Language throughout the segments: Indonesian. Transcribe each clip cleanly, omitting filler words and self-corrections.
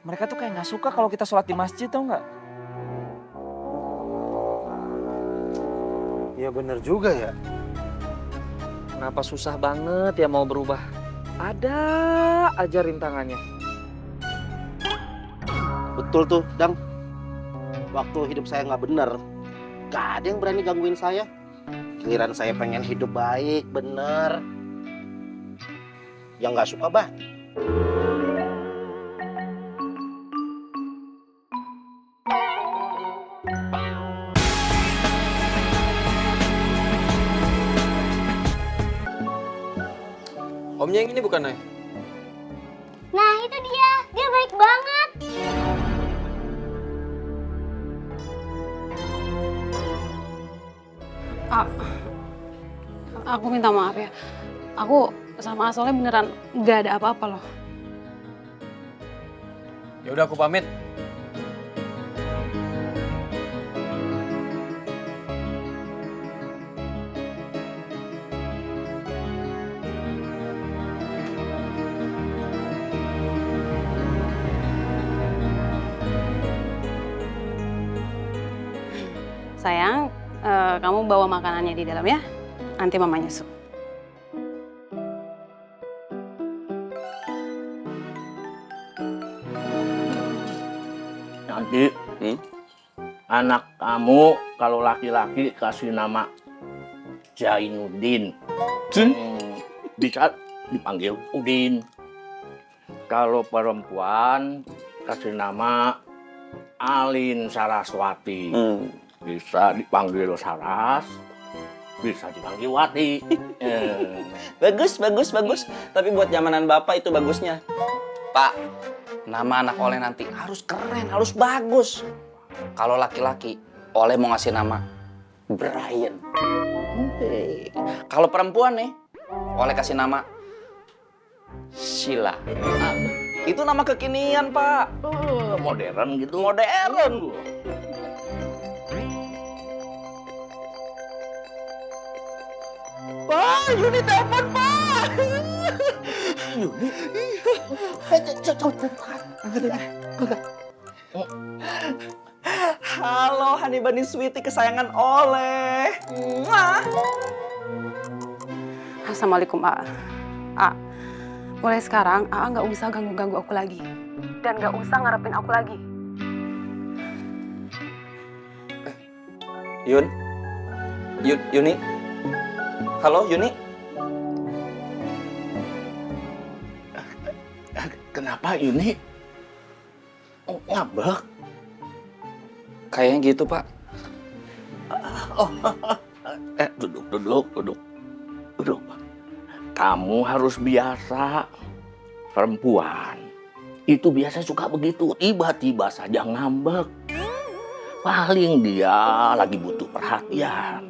Mereka tuh kayak nggak suka kalau kita sholat di masjid, tau nggak? Ya bener juga ya. Kenapa susah banget ya mau berubah? Ada aja rintangannya. Betul tuh, Dang. Waktu hidup saya nggak bener, gak ada yang berani gangguin saya. Giliran saya pengen hidup baik, bener. Yang nggak suka, bah. Omnya yang ini bukan, Nay? Nah itu dia baik banget. Aku minta maaf ya. Aku sama Asolnya beneran nggak ada apa-apa loh. Ya udah aku pamit. Sayang, kamu bawa makanannya di dalam ya. Nanti mama nyusul. Nanti anak kamu kalau laki-laki kasih nama Jainuddin. Bisa dipanggil Udin. Kalau perempuan kasih nama Alin Saraswati. Bisa dipanggil Saras, bisa dipanggil Wati. Bagus. Tapi buat zamanan Bapak itu bagusnya. Pak, nama anak Oleh nanti harus keren, harus bagus. Kalau laki-laki, Oleh mau ngasih nama Brian. Kalau perempuan nih, Oleh kasih nama Sheila. Nah, itu nama kekinian, Pak. Modern gitu. Modern. Pak, Yuni telepon, Pak. Yuni? Halo, Honey Bunny Sweetie kesayangan Oleh. Mwah. Assalamualaikum, A. Mulai sekarang, A nggak usah ganggu-ganggu aku lagi. Dan nggak usah ngarepin aku lagi. Yuni? Halo, Yuni? Kenapa Yuni? Ngambek? Kayaknya gitu, Pak. Duduk. Kamu harus biasa. Perempuan itu biasa suka begitu, tiba-tiba saja ngambek. Paling dia lagi butuh perhatian.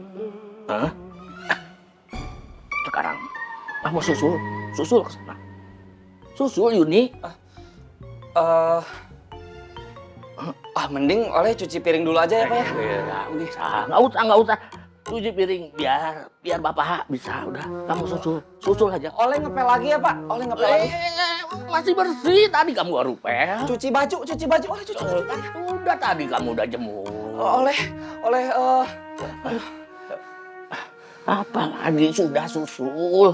Sekarang kamu susul ke sana. Susul Yuni. Mending Oleh cuci piring dulu aja ya, Pak ya. Nggak usah. Cuci piring biar bapak bisa. Udah, kamu susul aja. Oleh ngepel lagi ya, Pak? Oleh ngepel lagi. Masih bersih tadi kamu baru pel. Cuci baju. Oleh cuci baju. Udah tadi kamu udah jemur. Oleh, Apa lagi sudah susul?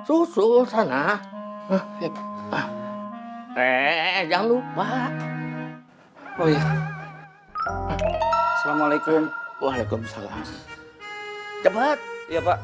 Susul sana. Jangan lupa. Oh iya. Assalamualaikum. Waalaikumsalam. Cepat. Iya, Pak.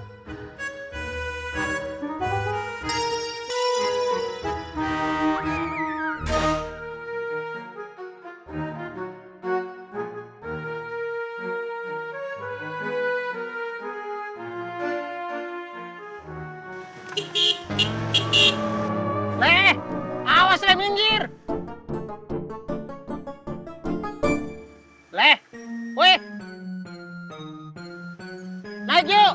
Awas Leh, minggir. Leh, weh. Naik yuk.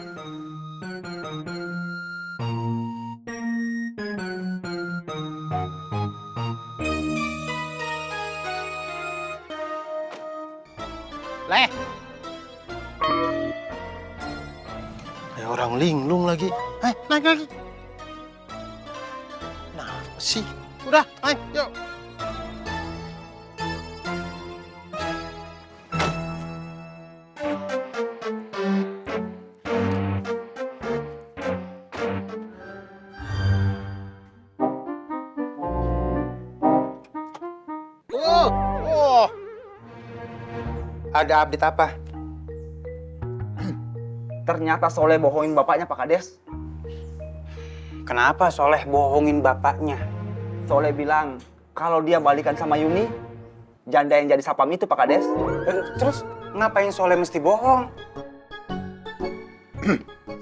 Leh. Kayak orang linglung lagi. Naik lagi. Nah, sih. Udah, naik, yuk. Ada update apa? Ternyata Soleh bohongin bapaknya, Pak Kades. Kenapa Soleh bohongin bapaknya? Soleh bilang kalau dia balikan sama Yuni, janda yang jadi sapam itu, Pak Kades. Terus ngapain Soleh mesti bohong?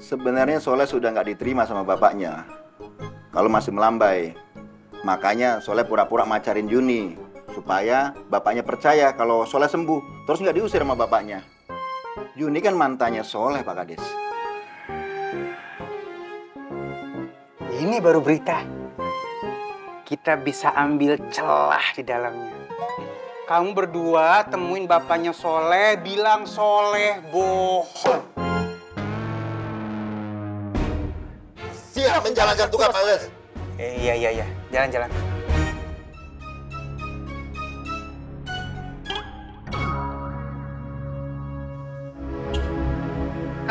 Sebenarnya Soleh sudah nggak diterima sama bapaknya. Kalau masih melambai. Makanya Soleh pura-pura macarin Yuni. Supaya bapaknya percaya kalau Soleh sembuh. Terus nggak diusir sama bapaknya. Yuni kan mantannya Soleh, Pak Kades. Ini baru berita. Kita bisa ambil celah di dalamnya. Kamu berdua temuin bapaknya Soleh, bilang Soleh bohong. Siap menjalankan tugas, Pak Kades. Iya. Jalan-jalan.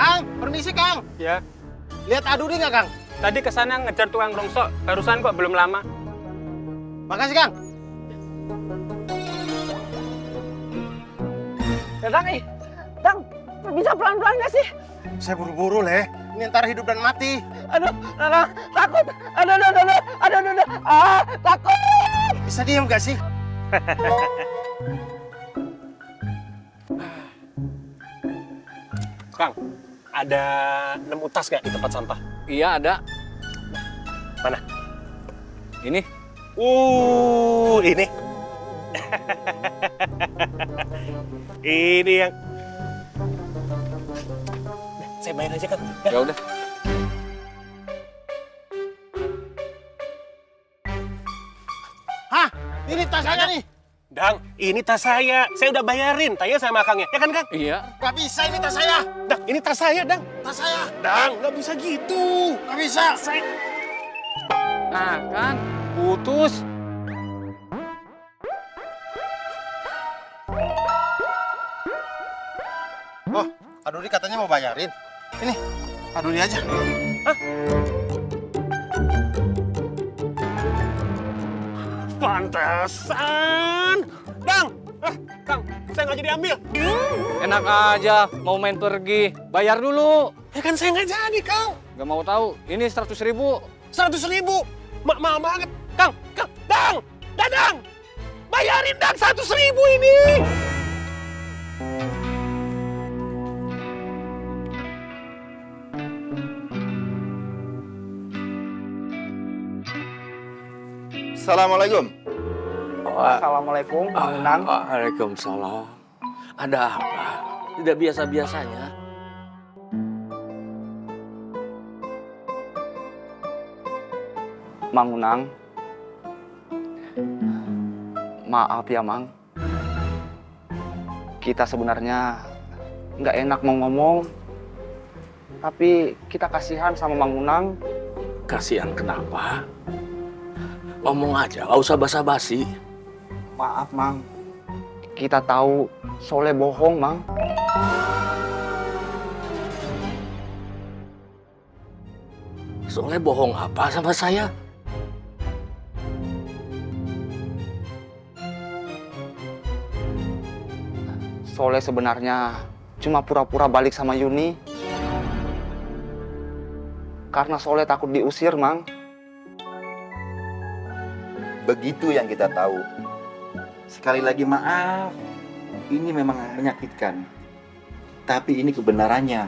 Kang, permisi Kang. Ya, Lihat Adudi nggak Kang? tadi kesana ngejar tukang rongsok. Barusan kok belum lama. Makasih Kang. Dang, bisa pelan-pelan nggak sih? Saya buru-buru Leh. Ini antara hidup dan mati. Aduh, takut. Aduh, takut. Bisa diem gak sih? Kang, ada nemu tas nggak di tempat sampah? Iya ada. Mana? Ini. Ini. Ini yang... Saya main aja, Kang. Ya udah. Hah? Ini tas saya nih. Dang, ini tas saya. Saya udah bayarin. Tanya sama Kang ya. Ya kan, Kang? Iya. Gak bisa ini tas saya. Dang, ini tas saya, Dang. Tas saya. Dang, nggak bisa gitu. Gak bisa. Nah kan, putus. Oh, Adudi katanya mau bayarin. Ini, Adudi aja. Pantesan. Dang, Kang, saya nggak jadi ambil. Enak aja, mau main pergi. Bayar dulu. Ya kan saya nggak jadi, Kang. Gak mau tahu. Ini 100.000. 100.000. Mahal banget. Kang, Dang, Dadang. Bayarin, Dang, 100.000 ini. Assalamualaikum. Assalamualaikum, Mang Unang. Waalaikumsalam. Ada apa? Tidak biasa-biasanya. Mang Unang. Maaf ya, Mang. Kita sebenarnya nggak enak mau ngomong. Tapi kita kasihan sama Mang Unang. Kasihan kenapa? Ngomong aja, gak usah basa-basi. Maaf, Mang. Kita tahu Soleh bohong, Mang. Soleh bohong apa sama saya? Soleh sebenarnya cuma pura-pura balik sama Yuni. Karena Soleh takut diusir, Mang. Begitu yang kita tahu. Sekali lagi maaf. Ini memang menyakitkan. Tapi ini kebenarannya.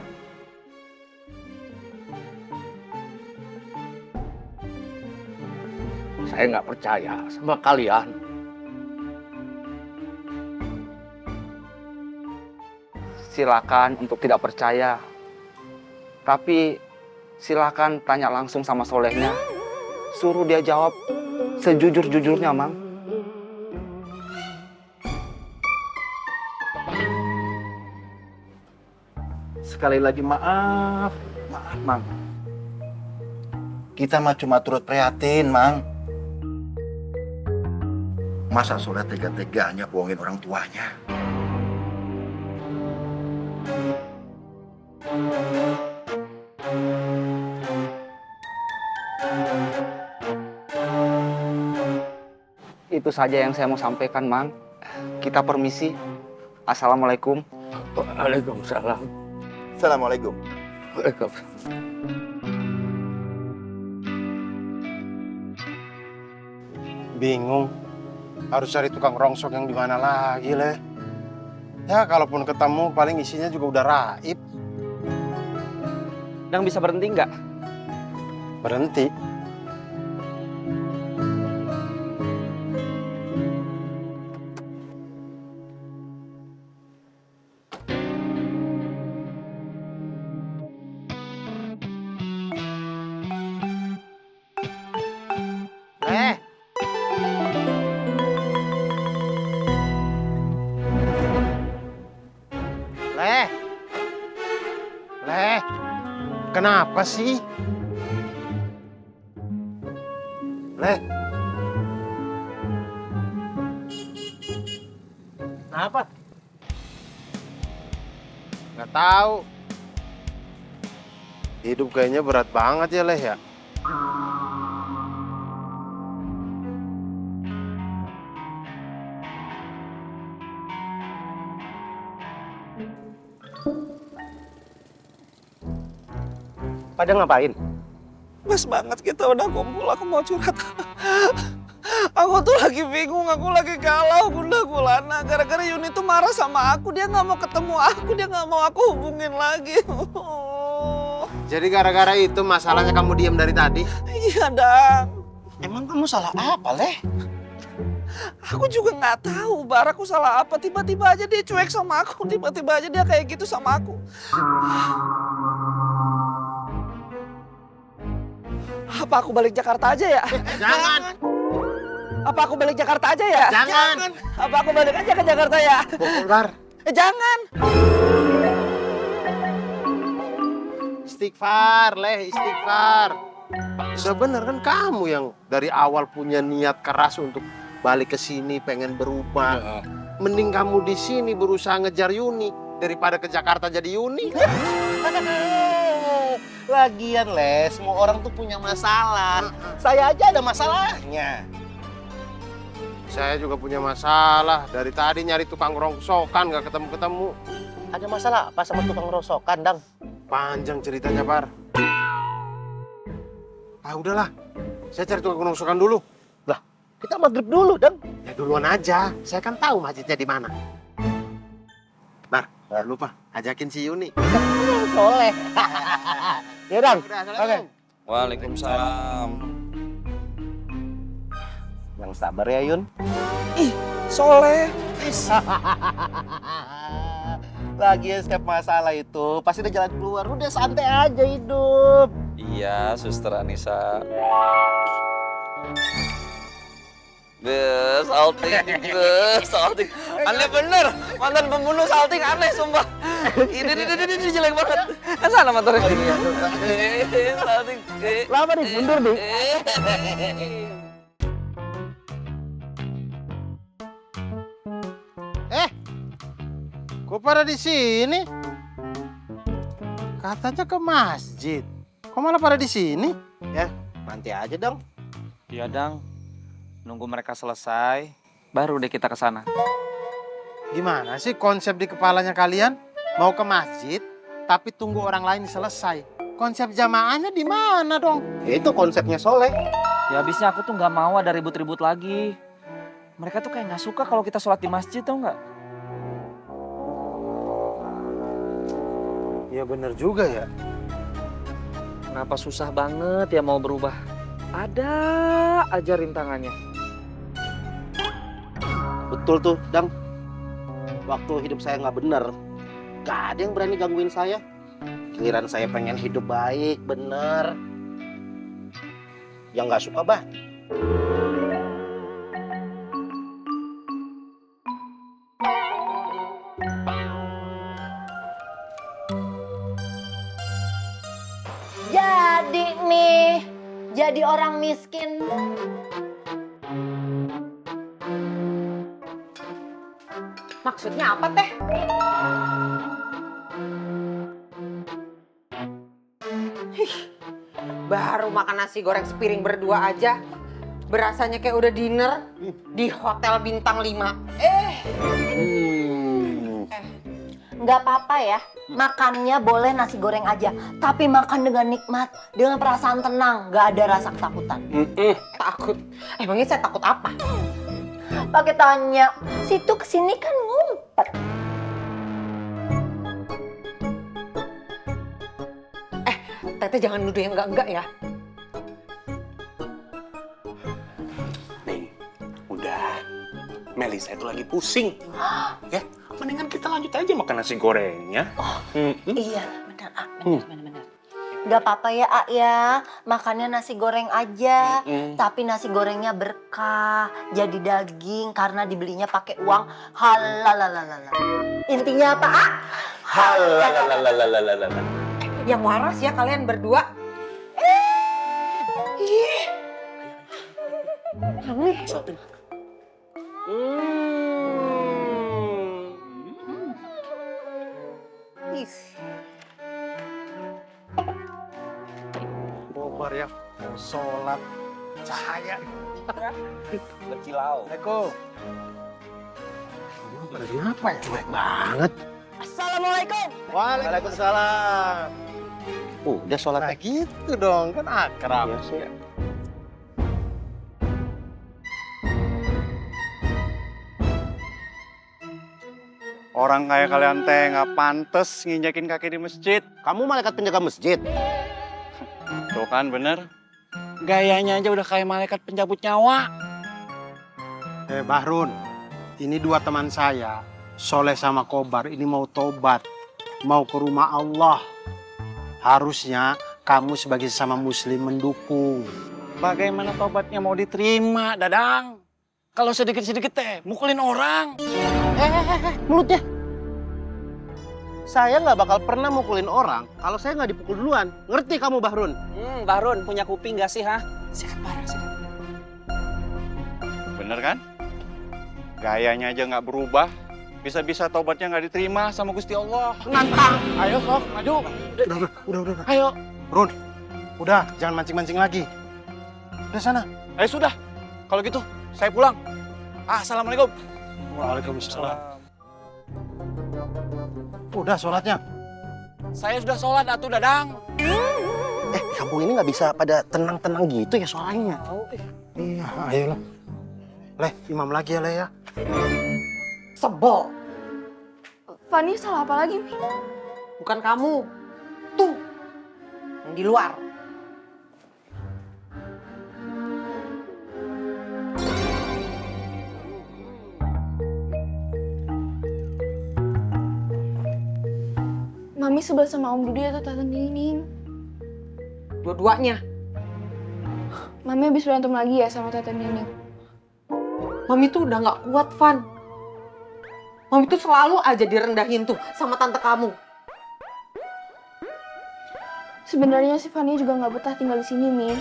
Saya nggak percaya sama kalian. Silakan untuk tidak percaya. Tapi silakan tanya langsung sama Solehnya. Suruh dia jawab sejujur-jujurnya, Mang. Sekali lagi maaf. Maaf, Mang. Kita mah cuma turut prihatin, Mang. Masa Soleh tega-teganya bohongin orang tuanya? Itu saja yang saya mau sampaikan, Mang. Kita permisi. Assalamualaikum. Waalaikumsalam. Assalamualaikum. Waalaikumsalam. Bingung. Harus cari tukang rongsok yang di mana lagi, Leh. Ya, kalaupun ketemu paling isinya juga udah raib. Dang bisa berhenti nggak? Berhenti. Leh. Leh. Leh. Kenapa sih? Leh. Kenapa? Nggak tahu. Hidup kayaknya berat banget ya, Leh ya. Pada ngapain? Pas banget kita udah kumpul, aku mau curhat. Aku tuh lagi bingung, aku lagi galau, Bunda Gulana. Gara-gara Yuni tuh marah sama aku, dia nggak mau ketemu aku, dia nggak mau aku hubungin lagi. Jadi gara-gara itu masalahnya kamu diam dari tadi? Iya, Dang. Emang kamu salah apa, Leh? Aku juga nggak tahu, Bar, aku salah apa. Tiba-tiba aja dia cuek sama aku, tiba-tiba aja dia kayak gitu sama aku. Apa aku balik Jakarta aja ya? Jangan! Apa aku balik Jakarta aja ya? Jangan! Apa aku balik aja ke Jakarta ya? Pukul, Bar. Jangan! Istighfar, Leh, istighfar. Sudah benar kan kamu yang dari awal punya niat keras untuk balik ke sini, pengen berubah. Mending kamu di sini berusaha ngejar Yuni daripada ke Jakarta jadi Yuni. Lagian, Leh, semua orang tuh punya masalah. Saya aja ada masalahnya. Saya juga punya masalah. Dari tadi nyari tukang rongsokan nggak ketemu-ketemu. Ada masalah apa sama tukang rosokan, Dang? Panjang ceritanya, Bar. Ah, udahlah. Saya cari tukang rongsokan dulu. Kita maghrib dulu, Dang. Ya duluan aja. Saya kan tahu masjidnya di mana. Bar, jangan lupa ajakin si Yuni. Soleh. Ya, Dang. Oke. Waalaikumsalam. Yang sabar ya, Yun. Soleh. Lagi setiap masalah itu pasti ada jalan keluar. Udah santai aja hidup. Iya, Suster Anissa. Salting. Aneh bener. Mantan pembunuh salting aneh, sumpah. Ini jelek banget. Kan sana motornya. Salting. Lama nih, mundur nih. Kok pada di sini? Katanya ke masjid. Kok malah pada di sini? Ya, nanti aja, Dang. Iya, Dang. Nunggu mereka selesai, baru deh kita ke sana. Gimana sih konsep di kepalanya kalian? Mau ke masjid, tapi tunggu orang lain selesai. Konsep jamaahnya di mana dong? Itu konsepnya Soleh. Ya habisnya aku tuh nggak mau ada ribut-ribut lagi. Mereka tuh kayak nggak suka kalau kita sholat di masjid, tau nggak? Ya bener juga ya. Kenapa susah banget ya mau berubah? Ada aja rintangannya. Betul tuh, Dang. Waktu hidup saya nggak bener, gak ada yang berani gangguin saya. Giliran saya pengen hidup baik, bener. Yang nggak suka, bah. Jadi nih, jadi orang miskin. Maksudnya apa teh? Baru makan nasi goreng sepiring berdua aja. Berasanya kayak udah dinner di hotel bintang 5. Nggak apa-apa ya, makannya boleh nasi goreng aja. Tapi makan dengan nikmat, dengan perasaan tenang, nggak ada rasa ketakutan. Takut. Emangnya saya takut apa? Pakai tanya, situ kesini kan ngumpet. Teteh jangan nuduh yang enggak-enggak ya. Nih, udah. Melisa itu lagi pusing. Ya, mendingan kita lanjut aja makan nasi gorengnya. Iya, benar, benar. Nggak apa-apa ya, ya. Makannya nasi goreng aja. Tapi nasi gorengnya berkah, jadi daging karena dibelinya pakai uang halal. Intinya apa, Halalalalalalalala. Yang waras ya kalian berdua. Bobar ya, mau sholat, cahaya. Berkilau. Assalamualaikum. Kenapa ya? Cuek banget. Assalamualaikum. Waalaikumsalam. Udah sholat. Nah gitu dong, kan akrab. Biasa. Orang kayak kalian teh nggak pantes nginjakin kaki di masjid. Kamu malaikat penjaga masjid. Tuh kan bener. Gayanya aja udah kayak malaikat pencabut nyawa. Bahrun, ini dua teman saya, Soleh sama Kobar, ini mau tobat. Mau ke rumah Allah. Harusnya kamu sebagai sesama muslim mendukung. Bagaimana tobatnya mau diterima, Dadang? Kalau sedikit-sedikit teh mukulin orang. Mulutnya. Saya nggak bakal pernah mukulin orang kalau saya nggak dipukul duluan. Ngerti kamu, Bahrun? Bahrun punya kuping gak sih, ha? Sikat parah sih. Bener kan? Gayanya aja nggak berubah. Bisa-bisa tobatnya nggak diterima sama Gusti Allah. Nantang. Ayo sok, maju. Udah. Ayo. Run, udah jangan mancing-mancing lagi. Udah sana. Sudah. Kalau gitu, saya pulang. Assalamualaikum. Waalaikumsalam. Udah sholatnya. Saya sudah sholat, atuh Dadang. Di kampung ini nggak bisa pada tenang-tenang gitu ya suaranya. Iya, ayolah. Leh, imam lagi ya, Leh ya. Sebel. Fani salah apa lagi, Mi? Bukan kamu. Tuh. Yang di luar. Mami sebel sama Om Dudi atau Tante Nining? Dua-duanya. Mami habis berantem lagi ya sama Tante Nining? Mami tuh udah gak kuat, Van. Mami tuh selalu aja direndahin tuh sama tante kamu. Sebenarnya si Fani juga nggak betah tinggal di sini, Mi.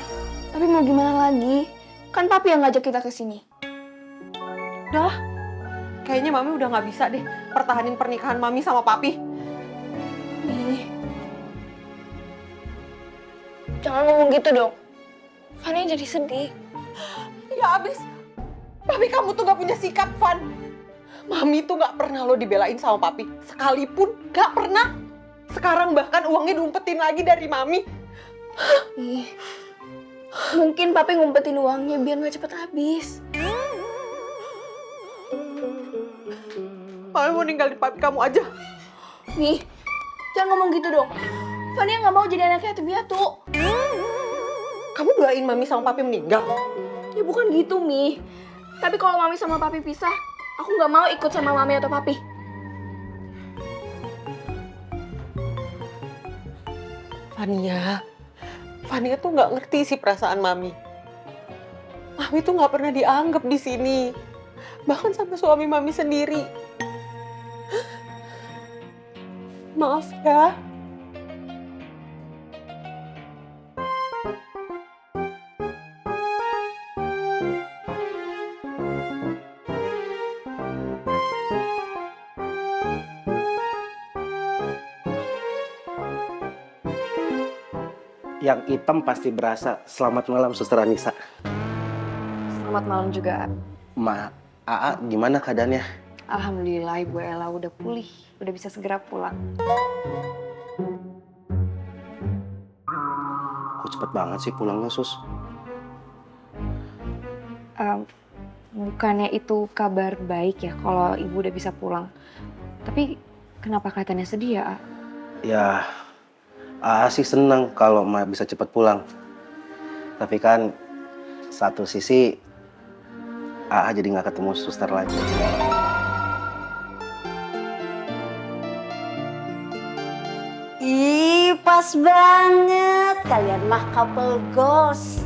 Tapi mau gimana lagi? Kan Papi yang ngajak kita ke sini. Udahlah. Kayaknya Mami udah gak bisa deh pertahanin pernikahan Mami sama Papi. Mi, jangan ngomong gitu dong. Fani jadi sedih. Ya abis. Papi kamu tuh gak punya sikap, Van. Mami tuh gak pernah lo dibelain sama Papi. Sekalipun gak pernah. Sekarang bahkan uangnya diumpetin lagi dari Mami. Ih, mungkin Papi ngumpetin uangnya biar nggak cepet habis. Mami mau tinggal di Papi kamu aja. Mi, jangan ngomong gitu dong. Fani nggak mau jadi anaknya yatim piatu. Kamu doain Mami sama Papi meninggal? Ya bukan gitu, Mi. Tapi kalau Mami sama Papi pisah, aku nggak mau ikut sama Mami atau Papi. Fania tuh nggak ngerti sih perasaan Mami. Mami tuh nggak pernah dianggap di sini, bahkan sama suami Mami sendiri. Maaf ya. Yang hitam pasti berasa. Selamat malam, Suster Anissa. Selamat malam juga. Ma, Aa gimana keadaannya? Alhamdulillah Ibu Ella udah pulih, udah bisa segera pulang. Kok cepet banget sih pulangnya, Sus? Bukannya itu kabar baik ya kalau Ibu udah bisa pulang. Tapi kenapa kelihatannya sedih ya, A? Ya, sih senang kalau Mak bisa cepet pulang. Tapi kan satu sisi jadi nggak ketemu suster lagi. Ih, pas banget. Kalian mah couple goals.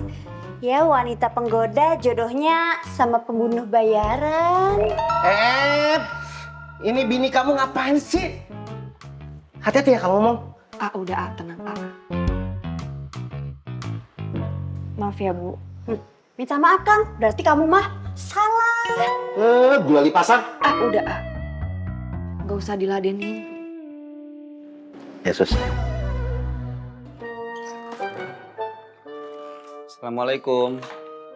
Ya, wanita penggoda jodohnya sama pembunuh bayaran. Ini bini kamu ngapain sih? Hati-hati ya kamu ngomong. Udah, tenang, A. Maaf ya, Bu. Minta maaf, Kang. Berarti kamu mah salah. Gulali pasar. Udah, A. Gak usah diladenin. Yesus. Assalamualaikum.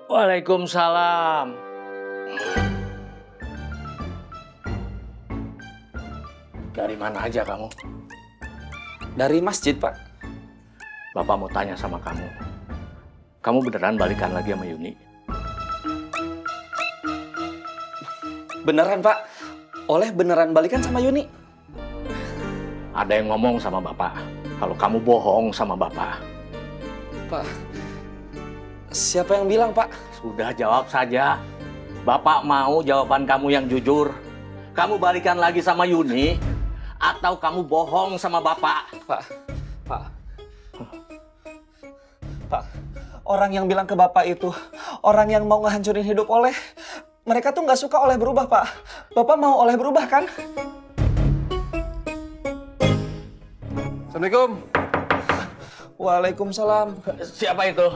Waalaikumsalam. Dari mana aja kamu? Dari masjid, Pak. Bapak mau tanya sama kamu. Kamu beneran balikan lagi sama Yuni? Beneran, Pak. Oleh beneran balikan sama Yuni. Ada yang ngomong sama Bapak kalau kamu bohong sama Bapak. Pak, siapa yang bilang, Pak? Sudah jawab saja. Bapak mau jawaban kamu yang jujur. Kamu balikan lagi sama Yuni atau kamu bohong sama Bapak? Pak, orang yang bilang ke Bapak itu orang yang mau ngehancurin hidup Oleh. Mereka tuh nggak suka Oleh berubah, Pak. Bapak mau Oleh berubah, kan? Assalamualaikum. Waalaikumsalam. Siapa itu?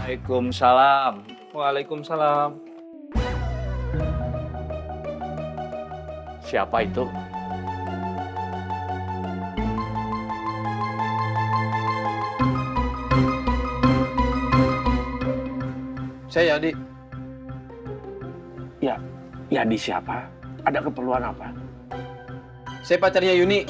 Waalaikumsalam. Waalaikumsalam. Siapa itu? Saya Yadi. Ya, Yadi siapa? Ada keperluan apa? Saya pacarnya Yuni.